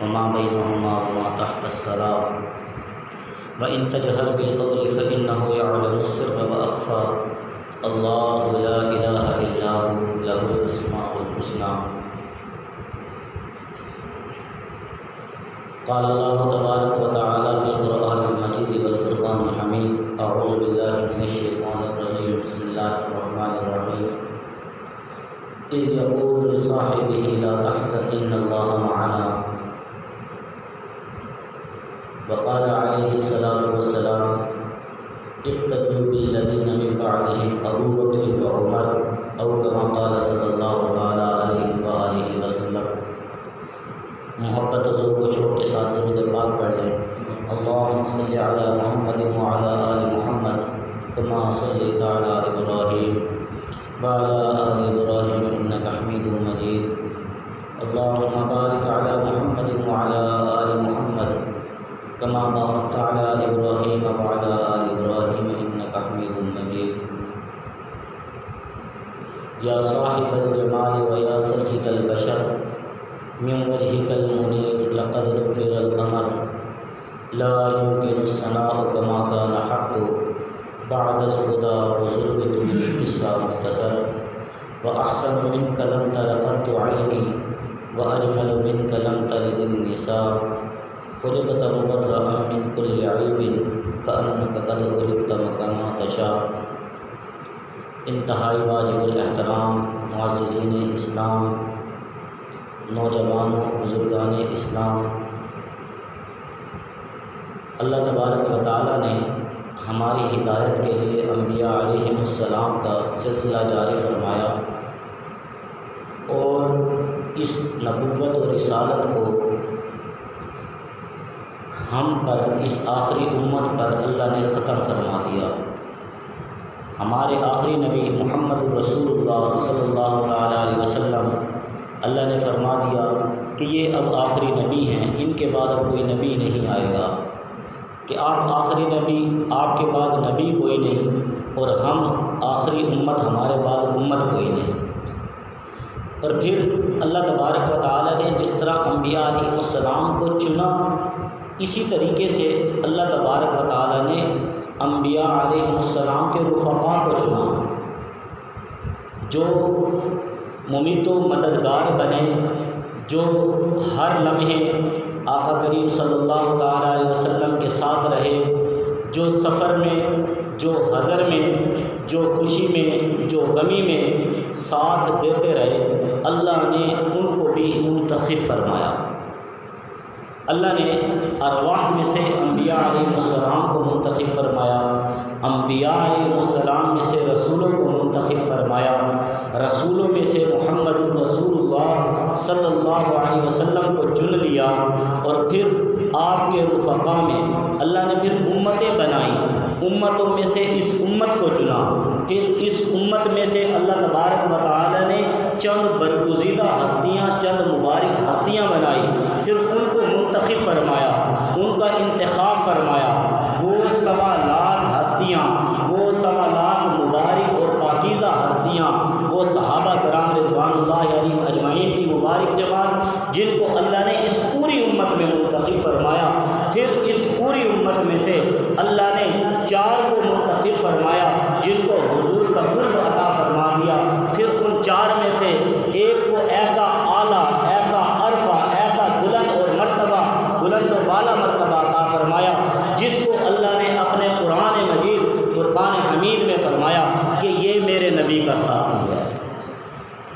وما بينهما وما تحت الثرى وإن تجهر بالقول فإنه يعلم السر وأخفى الله لا إله إلا هو له الأسماء الحسنى قال الله تبارك وتعالى في القرآن المجيد والفرقان الحميد أعوذ بالله من الشيطان الرجيم بسم الله الرحمن الرحيم إذ يقول لصاحبه لا تحزن إن الله معنا وقال عليه الصلاة والسلام اقتدوا بالذين من بعدهم أبو بكر وعمر أو كما قال صلی اللہ علیہ وآلہ وسلم۔ محبت و ذوق و شوق کے ساتھ درود پاک پڑھ لیں۔ اللہم صلی علی محمد وعلی آل محمد کما صلیت علی ابراہیم وعلی آل ابراہیم انک حمید مجید۔ اللہم بارک علی محمد وعلی آل محمد کما بارکت علی ابراہیم وعلی آل ابراہیم انک حمید مجید۔ یا صاحب الجمال و یا سید البشر من وجهك المنير لقد غفر القمر لا يمكن الثناء كما كان حق بعد الهدى وزربة بالقصة مختصر وأحسن منك لم تر قط عيني وأجمل منك لم تلد النساء خلقت مبرأ من كل عيب كأنك قد خلقت كما تشاء۔ انتہائی واجب الاحترام معززین اسلام، نوجوانوں، بزرگان اسلام، اللہ تبارک و تعالیٰ نے ہماری ہدایت کے لیے انبیاء علیہم السلام کا سلسلہ جاری فرمایا اور اس نبوت و رسالت کو ہم پر، اس آخری امت پر اللہ نے ختم فرما دیا۔ ہمارے آخری نبی محمد رسول اللہ صلی اللہ علیہ وسلم، اللہ نے فرما دیا کہ یہ اب آخری نبی ہیں، ان کے بعد اب کوئی نبی نہیں آئے گا، کہ آپ آخری نبی، آپ کے بعد نبی کوئی نہیں، اور ہم آخری امت، ہمارے بعد امت کوئی نہیں۔ اور پھر اللہ تبارک و تعالیٰ نے جس طرح انبیاء علیہ السلام کو چنا، اسی طریقے سے اللہ تبارک و تعالیٰ نے انبیاء علیہ السلام کے رفقاء کو چنا، جو ممید و مددگار بنے، جو ہر لمحے آقا کریم صلی اللہ تعالیٰ علیہ وسلم کے ساتھ رہے، جو سفر میں، جو حضر میں، جو خوشی میں، جو غمی میں ساتھ دیتے رہے، اللہ نے ان کو بھی منتخب فرمایا۔ اللہ نے ارواح میں سے انبیاء علیہ السلام کو منتخب فرمایا، انبیاء علیہ السلام میں سے رسولوں کو منتخب فرمایا، رسولوں میں سے محمد الرسول اللہ صلی اللہ علیہ وسلم کو چن لیا، اور پھر آپ کے رفقاء میں اللہ نے پھر امتیں بنائیں، امتوں میں سے اس امت کو چنا، پھر اس امت میں سے اللہ تبارک و تعالی نے چند برگزیدہ ہستیاں، چند مبارک ہستیاں بنائی، پھر ان کو منتخب فرمایا، ان کا انتخاب فرمایا۔ وہ 1.25 ہستیاں، وہ 1.25 مبارک اور پاکیزہ ہستیاں، وہ صحابہ کرام رضوان اللہ علیہم اجمعین کی مبارک جماعت، جن کو اللہ نے اس پوری امت میں منتخب فرمایا۔ پھر اس پوری امت میں سے اللہ نے 4 کو منتخب فرمایا، جن کو حضور کا قرب عطا فرما دیا۔ پھر ان 4 میں سے ایک کو ایسا اعلیٰ، ایسا عرفہ، ایسا بلند اور مرتبہ، بلند و بالا مرتبہ عطا فرمایا، جس کو اللہ نے اپنے قرآن مجید فرقان حمید میں فرمایا کہ یہ میرے نبی کا ساتھی ہے۔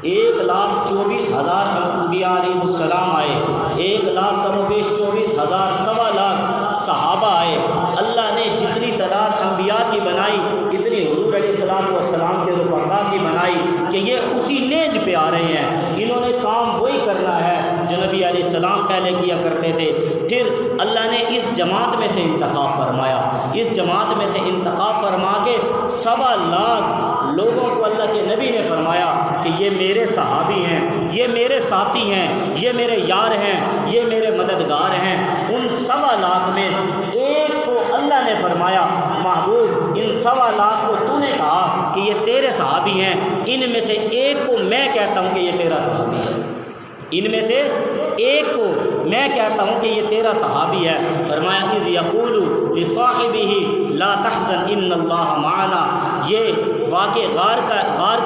1,24,000 انبیاء علیہ السلام آئے، 1,00,000 کم و بیش 24,000، 1.25 صحابہ آئے۔ اللہ نے جتنی تعداد انبیاء کی بنائی، اتنی حضور علیہ السلام کے رفقاء کی بنائی، کہ یہ اسی نیج پہ آ رہے ہیں، انہوں نے کام وہی کرنا ہے جو نبی علیہ السلام پہلے کیا کرتے تھے۔ پھر اللہ نے اس جماعت میں سے انتخاب فرمایا، اس جماعت میں سے انتخاب فرما کے 1.25 لوگوں کو اللہ کے نبی نے فرمایا کہ یہ میرے صحابی ہیں، یہ میرے ساتھی ہیں، یہ میرے یار ہیں، یہ میرے مددگار ہیں۔ ان 1.25 میں ایک کو اللہ نے فرمایا محبوب ان 1.25 کو تو نے کہا کہ یہ تیرے صحابی ہیں، ان میں سے ایک کو میں کہتا ہوں کہ یہ تیرا صحابی ہے۔ ان میں سے ایک کو میں کہتا ہوں کہ یہ تیرا صحابی ہے۔ فرمایا اذ یقول لصاحبہ لا تحزن ان اللہ معنا۔ یہ واقع غار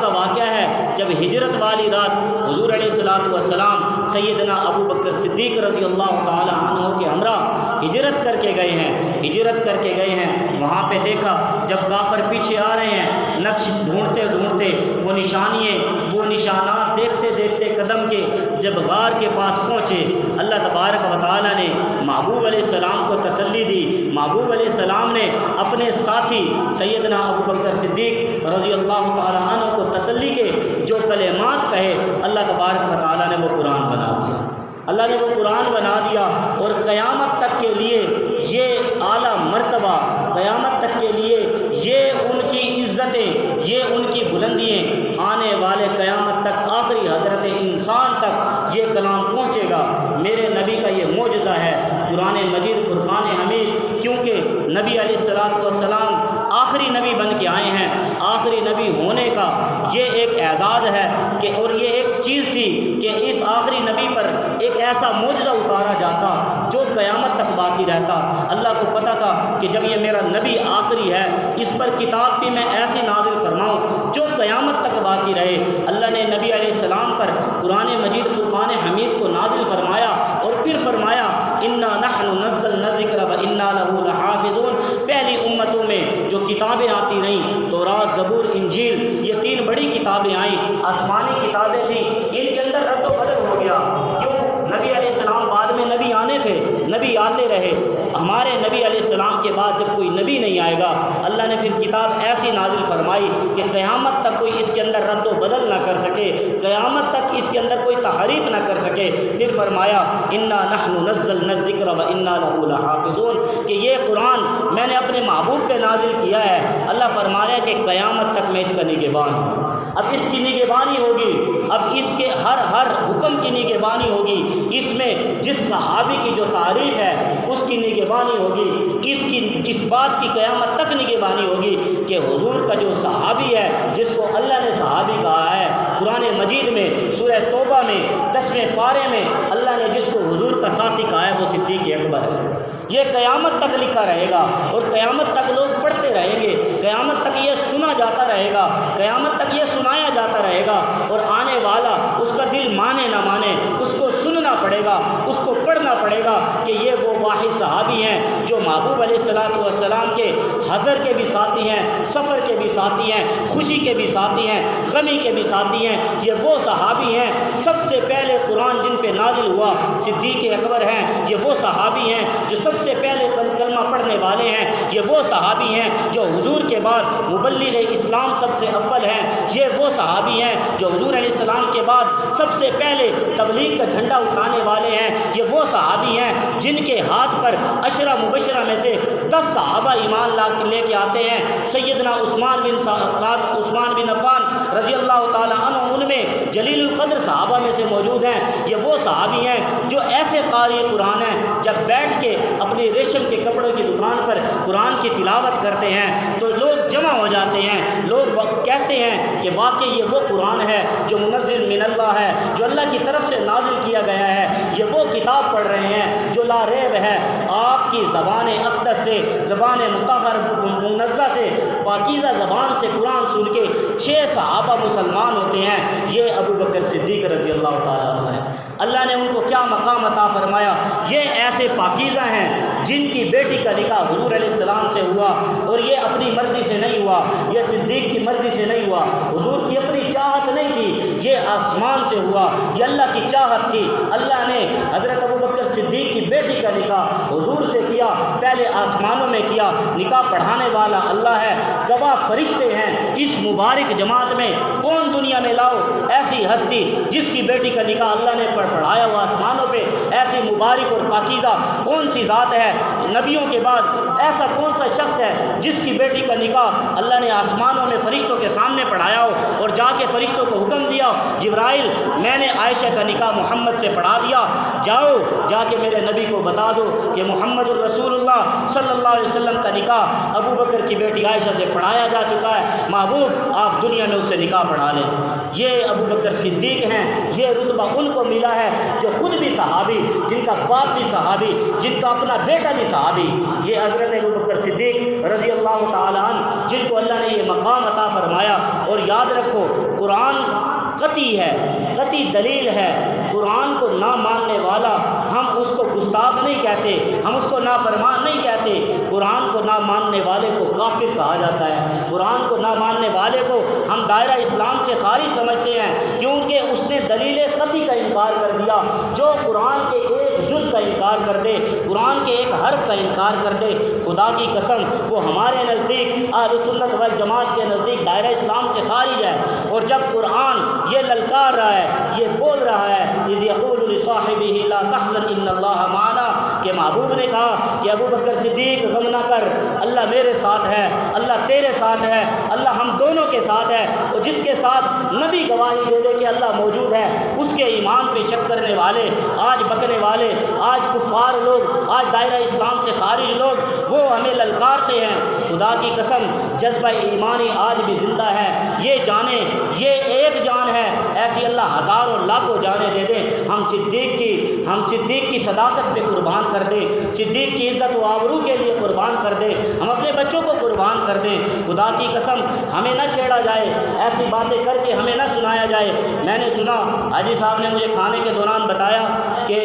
کا واقعہ ہے جب ہجرت والی رات حضور علیہ الصلوۃ والسلام سیدنا ابو بکر صدیق رضی اللہ تعالی عنہ کے ہمراہ ہجرت کر کے گئے ہیں۔ وہاں پہ دیکھا جب کافر پیچھے آ رہے ہیں، نقش ڈھونڈتے ڈھونڈتے وہ نشانات دیکھتے دیکھتے قدم کے جب غار کے پاس پہنچے، اللہ تبارک و تعالیٰ نے محبوب علیہ السلام کو تسلی دی۔ محبوب علیہ السلام نے اپنے ساتھی سیدنا ابو بکر صدیق رضی اللہ تعالیٰ عنہ کو تسلی کے جو کلمات کہے، اللہ تبارک و تعالیٰ نے وہ قرآن بنا دیا۔ اور قیامت تک کے لیے یہ اعلیٰ مرتبہ، قیامت تک کے لیے یہ ان کی عزتیں، یہ ان کی بلندیاں آنے والے قیامت تک، آخری حضرت انسان تک یہ کلام پہنچے گا۔ میرے نبی کا یہ معجزہ ہے قرآن مجید فرقان حمید، کیونکہ نبی علیہ الصلوۃ والسلام آخری نبی بن کے آئے ہیں۔ آخری نبی ہونے کا یہ ایک اعزاز ہے کہ، اور یہ ایک چیز تھی کہ اس آخری نبی پر ایک ایسا معجزہ اتارا جاتا جو قیامت تک باقی رہتا۔ اللہ کو پتہ تھا کہ جب یہ میرا نبی آخری ہے، اس پر کتاب بھی میں ایسی نازل فرماؤں جو قیامت تک باقی رہے۔ اللہ نے نبی علیہ السلام پر قرآن مجید فرقان حمید کو نازل فرمایا اور پھر فرمایا انا نحن نزلنا الذکر وانا لہ لحافظون۔ پہلی امتوں میں جو کتابیں آتی رہیں، تورات، زبور، انجیل، یہ 3 بڑی کتابیں آئیں، آسمانی کتابیں تھیں، ان کے اندر رد و بدل ہو گیا۔ کیوں؟ نبی علیہ السلام بعد میں نبی آنے تھے، نبی آتے رہے۔ ہمارے نبی علیہ السلام کے بعد جب کوئی نبی نہیں آئے گا، اللہ نے پھر کتاب ایسی نازل فرمائی کہ قیامت تک کوئی اس کے اندر رد و بدل نہ کر سکے، قیامت تک اس کے اندر کوئی تحریف نہ کر سکے۔ پھر فرمایا انا نحن نزلنا الذکر وانا لہ لحافظون، کہ یہ قرآن میں نے اپنے محبوب پہ نازل کیا ہے۔ اللہ فرما رہا ہے کہ قیامت تک میں اس کا نگہبان ہوں۔ اب اس کی نگہبانی ہوگی، اب اس کے ہر حکم کی نگہبانی ہوگی، اس میں جس صحابی کی جو تعریف ہے اس کی نگہبانی ہوگی، اس بات کی قیامت تک نگہبانی ہوگی کہ حضور کا جو صحابی ہے، جس کو اللہ نے صحابی کہا ہے قرآن مجید میں سورہ توبہ میں 10ویں پارے میں اللہ نے جس کو حضور کا ساتھی کہا ہے وہ صدیق اکبر ہے۔ یہ قیامت تک لکھا رہے گا اور قیامت تک لوگ پڑھتے رہیں گے، قیامت تک یہ سنا جاتا رہے گا، قیامت تک یہ سنایا جاتا رہے گا، اور آنے والا اس کا دل مانے نہ مانے اس کو سننا پڑے گا، اس کو پڑھنا پڑے گا کہ یہ وہ واحد صحابی ہیں جو محبوب علیہ الصلوۃ والسلام کے حضر کے بھی ساتھی ہیں، سفر کے بھی ساتھی ہیں، خوشی کے بھی ساتھی ہیں، غمی کے بھی ساتھی ہیں۔ یہ وہ صحابی ہیں، سب سے پہلے قرآن جن پہ نازل ہوا صدیق اکبر ہیں۔ یہ وہ صحابی ہیں جو سب سے پہلے کلمہ پڑھنے والے ہیں۔ یہ وہ صحابی ہیں جو حضور کے بعد مبلغ اسلام سب سے اول ہیں۔ یہ وہ صحابی ہیں جو حضور علیہ السلام کے بعد سب سے پہلے تبلیغ کا جھنڈا اٹھانے والے ہیں۔ یہ وہ صحابی ہیں جن کے ہاتھ پر عشرہ مبشرہ میں سے 10 صحابہ ایمان لے کے آتے ہیں۔ سیدنا عثمان بن عفان رضی اللہ تعالی عنہ ان میں جلیل القدر صحابہ میں سے موجود ہیں۔ یہ وہ صحابی ہیں جو ایسے قاری قرآن ہیں، جب بیٹھ کے اپنے ریشم کے کپڑوں کی دکان پر قرآن کی تلاوت کرتے ہیں تو لوگ جمع ہو جاتے ہیں، لوگ کہتے ہیں کہ واقعی یہ وہ قرآن ہے جو منزل من اللہ ہے، جو اللہ کی طرف سے نازل کیا گیا ہے۔ یہ وہ کتاب پڑھ رہے ہیں جو لا ریب ہے۔ آپ کی زبان اقدس سے، زبان مطہر منزہ سے، پاکیزہ زبان سے قرآن سن کے 6 صحابہ مسلمان ہوتے ہیں۔ یہ ابو بکر صدیق رضی اللہ تعالیٰ عنہ ہے۔ اللہ نے ان کو کیا مقام عطا فرمایا؟ یہ ایسے پاکیزہ ہیں جن کی بیٹی کا نکاح حضور علیہ السلام سے ہوا، اور یہ اپنی مرضی سے نہیں ہوا، یہ صدیق کی مرضی سے نہیں ہوا، حضور کی اپنی چاہت نہیں تھی، یہ آسمان سے ہوا، یہ اللہ کی چاہت تھی۔ اللہ نے حضرت ابو بکر صدیق کی بیٹی کا نکاح حضور سے کیا، پہلے آسمانوں میں کیا۔ نکاح پڑھانے والا اللہ ہے، گواہ فرشتے ہیں۔ اس مبارک جماعت میں کون دنیا میں لاؤ ایسی ہستی جس کی بیٹی کا نکاح اللہ نے پڑھایا ہوا آسمانوں پہ؟ ایسی مبارک اور پاکیزہ کون سی ذات ہے نبیوں کے بعد؟ ایسا کون سا شخص ہے جس کی بیٹی کا نکاح اللہ نے آسمانوں میں فرشتوں کے سامنے پڑھایا ہو اور جا کے فرشتوں کو حکم دیا، جبرائیل میں نے عائشہ کا نکاح محمد سے پڑھا دیا، جاؤ جا کے میرے نبی کو بتا دو کہ محمد الرسول اللہ صلی اللہ علیہ وسلم کا نکاح ابو بکر کی بیٹی عائشہ سے پڑھایا جا چکا ہے، محبوب آپ دنیا میں اس سے نکاح پڑھا لیں۔ یہ ابو بکر صدیق ہیں، یہ رتبہ رتبہ ان کو ملا ہے جو خود بھی صحابی، جن کا باپ بھی صحابی، جن کا اپنا بیٹا بھی صحابی، یہ حضرت ابوبکر صدیق رضی اللہ تعالیٰ عنہ، جن کو اللہ نے یہ مقام عطا فرمایا۔ اور یاد رکھو قرآن قطعی ہے، قطعی دلیل ہے۔ قرآن کو نہ ماننے والا ہم اس کو گستاخ نہیں کہتے، ہم اس کو نافرمان نہیں کہتے۔ قرآن کو نہ ماننے والے کو کافر کہا جاتا ہے، قرآن کو نہ ماننے والے کو ہم دائرہ اسلام سے خارج سمجھتے ہیں، کیونکہ اس نے دلیل قطعی کا انکار کر دیا۔ جو قرآن کے ایک جز کا انکار کر دے، قرآن کے ایک حرف کا انکار کر دے، خدا کی قسم وہ ہمارے نزدیک اہل سنت والجماعت کے نزدیک دائرہ اسلام سے خارج ہے۔ اور جب قرآن یہ للکار رہا ہے، یہ بول رہا ہے اذ یقول لصاحبہ لا تحزن ان اللہ معنا، کہ محبوب نے کہا کہ ابوبکر صدیق غم نہ کر، اللہ میرے ساتھ ہے، اللہ تیرے ساتھ ہے، اللہ ہم دونوں کے ساتھ ہے۔ اور جس کے ساتھ نبی گواہی دے دے کہ اللہ موجود ہے، اس کے ایمان پہ شک کرنے والے، آج بکنے والے، آج کفار لوگ، آج دائرہ اسلام سے خارج لوگ، وہ ہمیں للکارتے ہیں۔ خدا کی قسم جذبہ ایمانی آج بھی زندہ ہے۔ یہ جانیں یہ ایک جان ہے، ایسی اللہ ہزاروں لاکھوں جانیں دے دیں، ہم صدیق کی صداقت پہ قربان کر دیں، صدیق کی عزت و آبرو کے لیے قربان کر دیں، ہم اپنے بچوں کو قربان کر دیں۔ خدا کی قسم ہمیں نہ چھیڑا جائے، ایسی باتیں کر کے ہمیں نہ سنایا جائے۔ میں نے سنا حاجی صاحب نے مجھے کھانے کے دوران بتایا کہ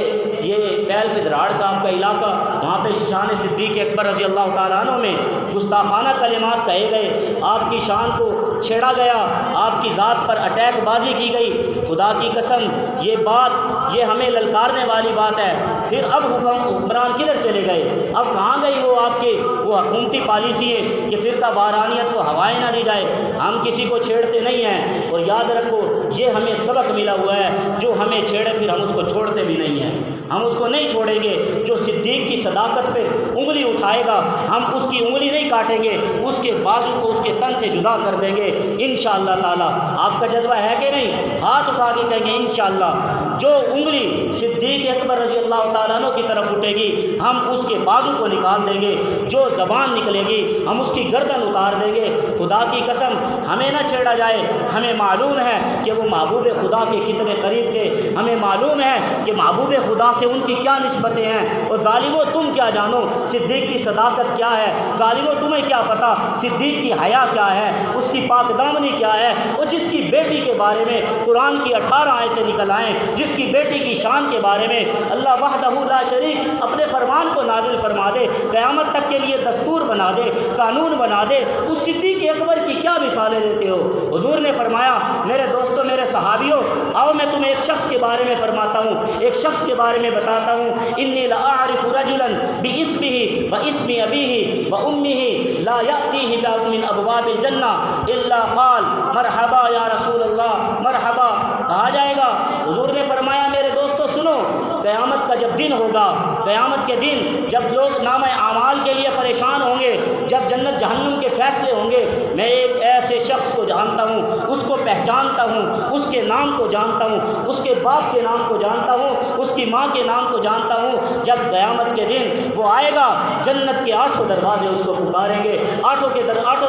یہ بیل پدراڑ کا آپ کا علاقہ، وہاں پہ شان صدیق اکبر رضی اللہ تعالیٰ عنہ میں گستاخانہ کلمات کہے گئے، آپ کی شان کو چھیڑا گیا، آپ کی ذات پر اٹیک بازی کی گئی۔ خدا کی قسم یہ بات، یہ ہمیں للکارنے والی بات ہے۔ پھر اب حکمران کدھر چلے گئے؟ اب کہاں گئی وہ آپ کی وہ حکومتی پالیسی ہے کہ فرقہ وارانیت کو ہوائیں نہ دی جائے؟ ہم کسی کو چھیڑتے نہیں ہیں، اور یاد رکھو یہ ہمیں سبق ملا ہوا ہے، جو ہمیں چھیڑے پھر ہم اس کو چھوڑتے بھی نہیں ہیں، ہم اس کو نہیں چھوڑیں گے۔ جو صدیق کی صداقت پر انگلی اٹھائے گا ہم اس کی انگلی نہیں کاٹیں گے، اس کے بازو کو اس کے تن سے جدا کر دیں گے انشاءاللہ تعالی۔ آپ کا جذبہ ہے کہ نہیں؟ ہاتھ اٹھا کے کہیں گے انشاءاللہ جو انگلی صدیق اکبر رضی اللہ تعالیٰ عنہ کی طرف اٹھے گی ہم اس کے بازو کو نکال دیں گے، جو زبان نکلے گی ہم اس کی گردن اتار دیں گے۔ خدا کی قسم ہمیں نہ چھیڑا جائے، ہمیں معلوم ہے کہ وہ محبوب خدا کے کتنے قریب تھے، ہمیں معلوم ہے کہ محبوب خدا سے ان کی کیا نسبتیں ہیں۔ اور ظالموں تم کیا جانو صدیق کی صداقت کیا ہے؟ ظالموں تمہیں کیا پتہ صدیق کی حیا کیا ہے، اس کی پاک دامنی کیا ہے؟ اور جس کی بیٹی کے بارے میں قرآن کی 18 آیتیں نکل آئیں، جس کی بیٹی کی شان کے بارے میں اللہ وحدہ لا شریک اپنے فرمان کو نازل فرما دے، قیامت تک کے لیے دستور بنا دے، قانون بنا دے، اس صدیق اکبر کی کیا مثالیں دیتے ہو؟ حضور نے فرمایا میرے دوستوں، میرے صحابیوں، آؤ میں تمہیں ایک شخص کے بارے میں فرماتا ہوں، ایک شخص کے بارے میں بتاتا ہوں۔ انی لاعرف رجلا باسمہ واسم ابیہ وامہ لا یاتیہ باب من ابواب الجنہ الا قال مرحبا یا رسول اللہ مرحبا، کہا جائے گا۔ حضور نے فرمایا میرے دوستو سنو، قیامت کا جب دن ہوگا، قیامت کے دن جب لوگ نام اعمال کے لیے پریشان ہوں گے، جب جنت جہنم کے فیصلے ہوں گے، میں ایک ایسے شخص کو جانتا ہوں، اس کو پہچانتا ہوں، اس کے نام کو جانتا ہوں، اس کے باپ کے نام کو جانتا ہوں، اس کی ماں کے نام کو جانتا ہوں۔ جب قیامت کے دن وہ آئے گا جنت کے 8 دروازے اس کو پکاریں گے، 8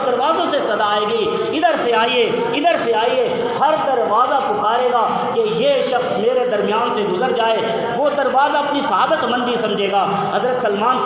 دروازوں سے صدا آئے گی ادھر سے آئیے، ادھر سے آئیے، ہر دروازہ پکارے گا کہ یہ شخص میرے درمیان سے گزر جائے۔ وہ دروازہ اپنی سعادت مندی سمجھے گا۔ حضرت سلمان